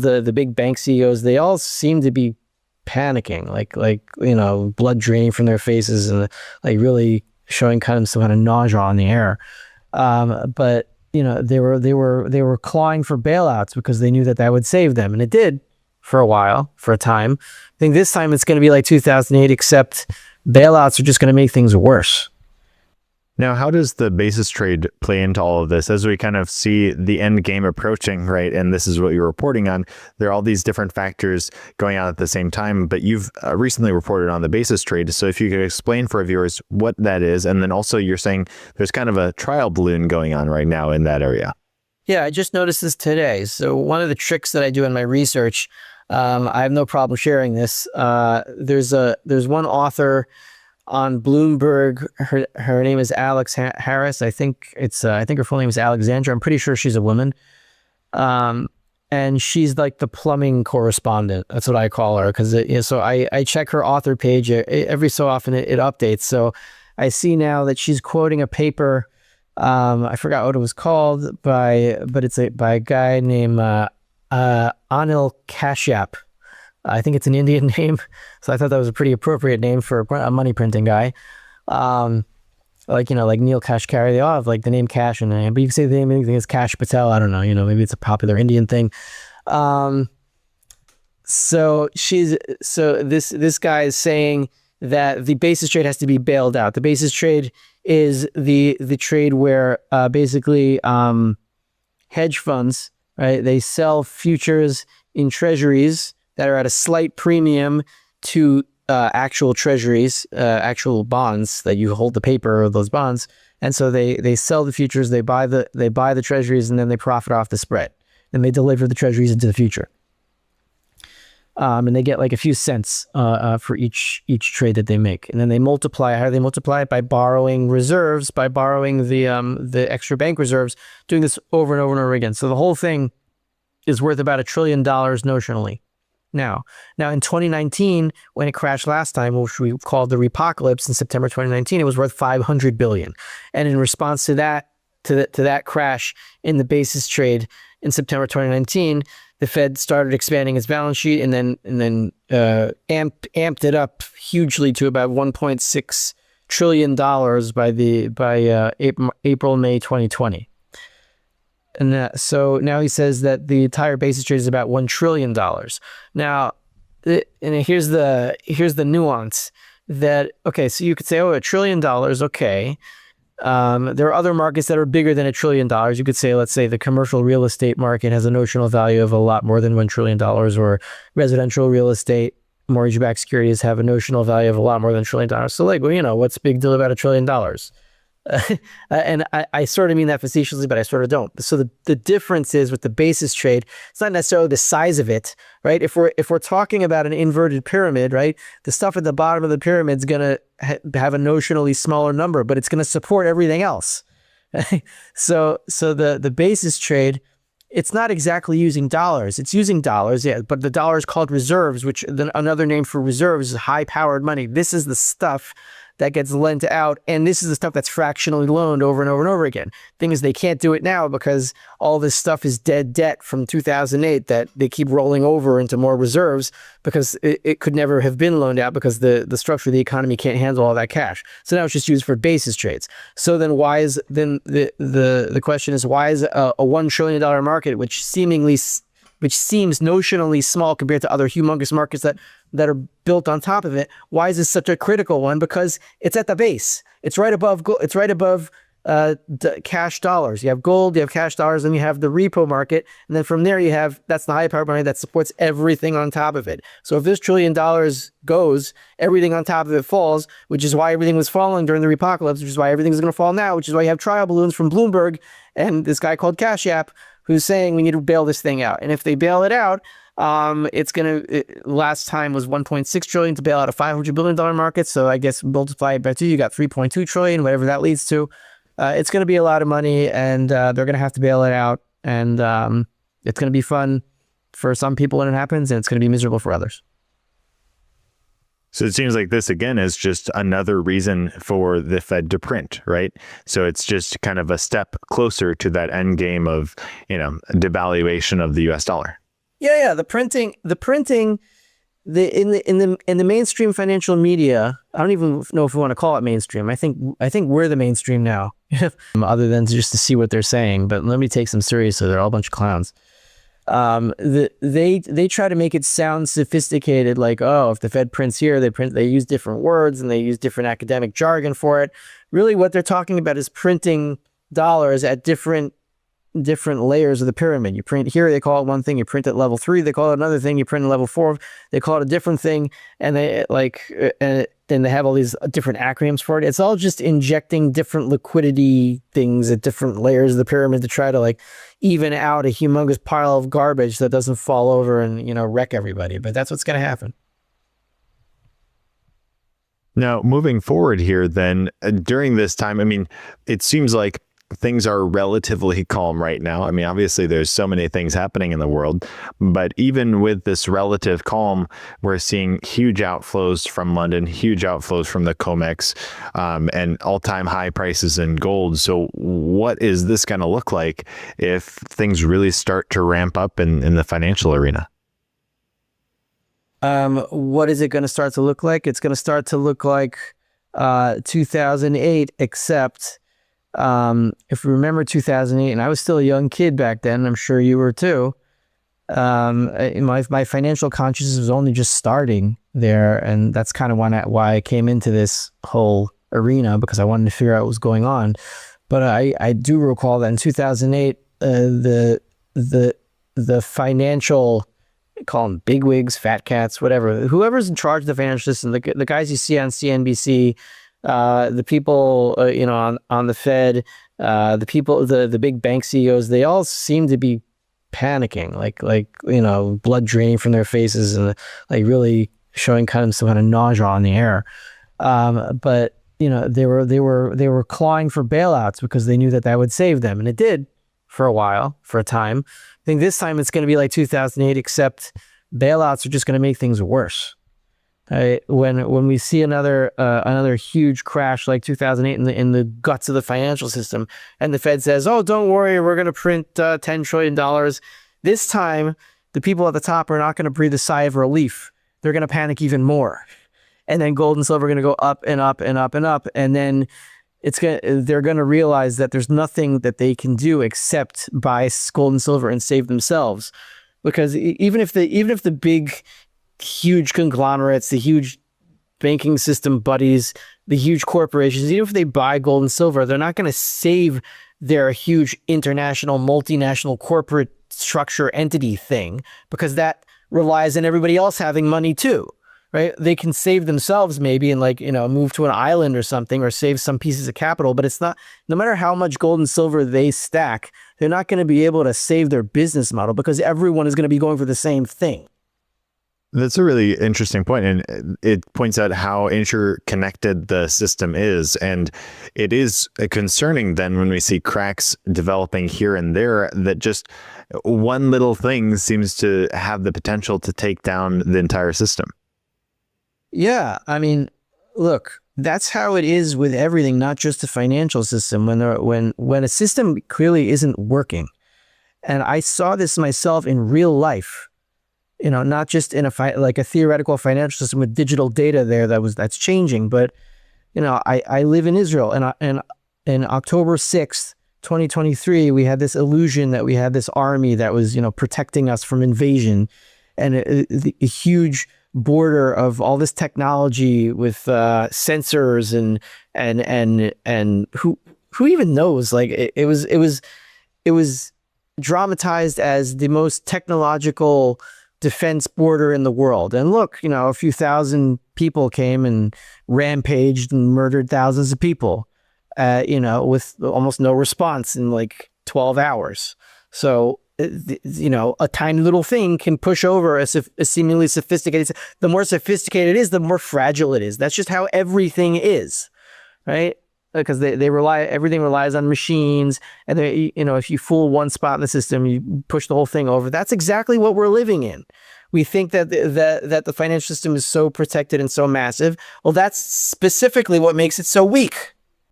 the big bank CEOs, they all seem to be panicking, like blood draining from their faces and like really showing kind of some kind of nausea on the air. But they were clawing for bailouts because they knew that would save them, and it did for a while, for a time. I think this time it's going to be like 2008, except bailouts are just going to make things worse. Now, how does the basis trade play into all of this as we kind of see the end game approaching, right? And this is what you're reporting on. There are all these different factors going on at the same time, but you've recently reported on the basis trade. So if you could explain for our viewers what that is, and then also you're saying there's kind of a trial balloon going on right now in that area. Yeah, I just noticed this today. So one of the tricks that I do in my research, I have no problem sharing this. There's one author on Bloomberg. Her name is Alex Harris. I think her full name is Alexandra. I'm pretty sure she's a woman. And she's like the plumbing correspondent. That's what I call her. So I check her author page every so often. It updates. So I see now that she's quoting a paper. I forgot what it was called but it's by a guy named Anil Kashyap. I think it's an Indian name, so I thought that was a pretty appropriate name for a money printing guy. Like Neil Kashkari, they all have like the name Cash in the name, but you can say the name is Cash Patel. I don't know, maybe it's a popular Indian thing. So this guy is saying that the basis trade has to be bailed out. The basis trade is the trade where basically hedge funds, right? They sell futures in treasuries that are at a slight premium to actual treasuries, actual bonds that you hold the paper of those bonds. And so they sell the futures, they buy the treasuries, and then they profit off the spread. And they deliver the treasuries into the future. And they get like a few cents for each trade that they make. And then they multiply. How do they multiply it? By borrowing reserves, by borrowing the extra bank reserves, doing this over and over and over again. So the whole thing is worth about $1 trillion notionally. Now in 2019, when it crashed last time, which we called the Repocalypse in September 2019, it was worth $500 billion. And in response to that crash in the basis trade in September 2019, the Fed started expanding its balance sheet and then amped it up hugely to about $1.6 trillion by April, May 2020. And so now he says that the entire basis trade is about $1 trillion. Now, and here's the nuance that, okay, so you could say, oh, $1 trillion, okay. There are other markets that are bigger than $1 trillion. You could say, let's say the commercial real estate market has a notional value of a lot more than $1 trillion, or residential real estate, mortgage-backed securities have a notional value of a lot more than $1 trillion. So like, well, what's the big deal about $1 trillion? And I sort of mean that facetiously, but I sort of don't. So the difference is with the basis trade, it's not necessarily the size of it, right? If we're talking about an inverted pyramid, right, the stuff at the bottom of the pyramid is going to have a notionally smaller number, but it's going to support everything else. So the basis trade, it's not exactly using dollars. It's using dollars, yeah, but the dollar is called reserves, which another name for reserves is high-powered money. This is the stuff that gets lent out, and this is the stuff that's fractionally loaned over and over and over again. Thing is, they can't do it now because all this stuff is dead debt from 2008 that they keep rolling over into more reserves because it could never have been loaned out because the structure of the economy can't handle all that cash. So now it's just used for basis trades. So then the question is, why is a $1 trillion market, which seems notionally small compared to other humongous markets that are built on top of it, why is this such a critical one? Because it's at the base. It's right above cash dollars. You have gold, you have cash dollars, and you have the repo market. And then from there that's the high power money that supports everything on top of it. So if this $1 trillion goes, everything on top of it falls, which is why everything was falling during the Repocalypse, which is why everything's going to fall now, which is why you have trial balloons from Bloomberg and this guy called Kashyap, who's saying we need to bail this thing out. And if they bail it out, last time was $1.6 trillion to bail out a $500 billion market. So I guess multiply it by 2, you got $3.2 trillion, whatever that leads to. It's going to be a lot of money, and they're going to have to bail it out. And it's going to be fun for some people when it happens, and it's going to be miserable for others. So it seems like this, again, is just another reason for the Fed to print, right? So it's just kind of a step closer to that end game of, devaluation of the US dollar. Yeah, in the mainstream financial media, I don't even know if we want to call it mainstream. I think we're the mainstream now, other than just to see what they're saying. But let me take them seriously. They're all a bunch of clowns. They try to make it sound sophisticated, like, oh, if the Fed prints here, they use different words and they use different academic jargon for it. Really, what they're talking about is printing dollars at different layers of the pyramid. You print here, they call it one thing. You print at level 3, they call it another thing. You print at level 4, they call it a different thing. And they then they have all these different acronyms for it. It's all just injecting different liquidity things at different layers of the pyramid to try to like even out a humongous pile of garbage that doesn't fall over and, you know, wreck everybody. But that's what's going to happen. Now, moving forward here, then, during this time, I mean, it seems like things are relatively calm right now. I mean, obviously, there's so many things happening in the world, but even with this relative calm, we're seeing huge outflows from London, huge outflows from the COMEX, and all-time high prices in gold. So what is this going to look like if things really start to ramp up in the financial arena? What is it going to start to look like? It's going to start to look like 2008, except if you remember 2008, and I was still a young kid back then, I'm sure you were too. My financial consciousness was only just starting there, and that's kind of why I came into this whole arena, because I wanted to figure out what was going on. But I do recall that in 2008, the financial, call them bigwigs, fat cats, whatever, whoever's in charge of the financial system, the guys you see on CNBC, the people, you know, on the Fed, the people, the big bank CEOs, they all seem to be panicking, like you know, blood draining from their faces and like really showing kind of some kind of nausea on the air. But you know, they were clawing for bailouts because they knew that would save them, and it did for a while, for a time. I think this time it's going to be like 2008, except bailouts are just going to make things worse. When we see another huge crash like 2008 in the guts of the financial system, and the Fed says, "Oh, don't worry, we're going to print $10 trillion." This time, the people at the top are not going to breathe a sigh of relief. They're going to panic even more, and then gold and silver are going to go up and up and up and up, and then they're going to realize that there's nothing that they can do except buy gold and silver and save themselves, because even if the big huge conglomerates, the huge banking system buddies, the huge corporations, even if they buy gold and silver, they're not going to save their huge international, multinational corporate structure entity thing, because that relies on everybody else having money too, right? They can save themselves maybe and, like, you know, move to an island or something, or save some pieces of capital, but it's not, no matter how much gold and silver they stack, they're not going to be able to save their business model, because everyone is going to be going for the same thing. That's a really interesting point, and it points out how interconnected the system is. And it is concerning then when we see cracks developing here and there, that just one little thing seems to have the potential to take down the entire system. Yeah, I mean, look, that's how it is with everything, not just the financial system. When a system clearly isn't working, and I saw this myself in real life. You know, not just in like a theoretical financial system with digital data there that's changing, but you know, I live in Israel, and in October 6th, 2023, we had this illusion that we had this army that was, you know, protecting us from invasion, and a huge border of all this technology with sensors and who even knows? Like it was dramatized as the most technological defense border in the world. And look, you know, a few thousand people came and rampaged and murdered thousands of people, you know, with almost no response in like 12 hours. So, you know, a tiny little thing can push over a seemingly sophisticated. The more sophisticated it is, the more fragile it is. That's just how everything is, right? Because everything relies on machines, and they, you know, if you fool one spot in the system, you push the whole thing over. That's exactly what we're living in. We think that the financial system is so protected and so massive. Well, that's specifically what makes it so weak.